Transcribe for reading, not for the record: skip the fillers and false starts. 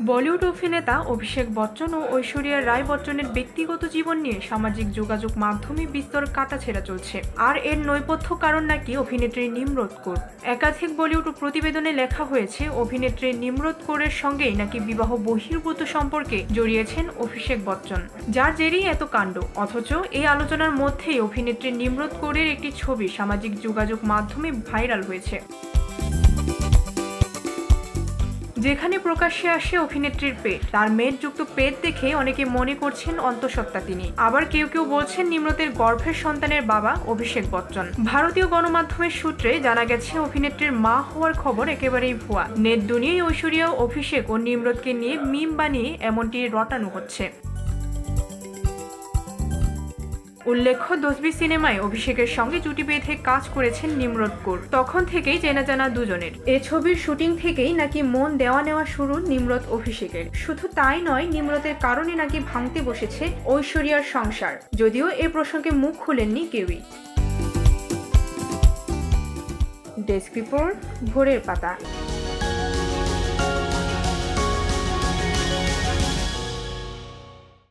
বলিউড অভিনেতা অভিষেক বচ্চন ও ঐশ্বরিয়া রায় বচ্চনের ব্যক্তিগত জীবন নিয়ে সামাজিক যোগাযোগ মাধ্যমে বিস্তর কাটাছেঁড়া চলছে। আর এর নৈপথ্য কারণ নাকি অভিনেত্রী নিমরত কৌর। একাধিক বলিউড প্রতিবেদনে লেখা হয়েছে, অভিনেত্রী নিমরত কৌরের সঙ্গেই নাকি বিবাহ বহির্ভূত সম্পর্কে জড়িয়েছেন অভিষেক বচ্চন, যার জেরেই এত কাণ্ড। অথচ এই আলোচনার মধ্যেই অভিনেত্রী নিমরত কৌরের একটি ছবি সামাজিক যোগাযোগ মাধ্যমে ভাইরাল হয়েছে, যেখানে প্রকাশ্যে আসে অভিনেত্রীর পেট। তার মেদযুক্ত পেট দেখে অনেকে মনে করছেন অন্তঃসত্ত্বা তিনি। আবার কেউ কেউ বলছেন নিমরতের গর্ভের সন্তানের বাবা অভিষেক বচ্চন। ভারতীয় গণমাধ্যমের সূত্রে জানা গেছে, অভিনেত্রীর মা হওয়ার খবর একেবারেই ভুয়া। নেট দুনিয়ায় ঐশ্বরিয়া, অভিষেক ও নিমরতকে নিয়ে মিম বানিয়ে এমনটি রটানো হচ্ছে। উল্লেখ্য, দোস্তি সিনেমায় অভিষেকের সঙ্গে জুটি বেঁধে কাজ করেছেন নিমরত কৌর। তখন থেকেই চেনা জানা দুজনের। এ ছবির শুটিং থেকেই নাকি মন দেওয়া নেওয়া শুরু নিমরত অভিষেকের। শুধু তাই নয়, নিমরতের কারণে নাকি ভাঙতে বসেছে ঐশ্বরিয়ার সংসার, যদিও এ প্রসঙ্গে মুখ খুলেননি কেউই। ডেস্ক রিপোর্ট, ভোরের পাতা।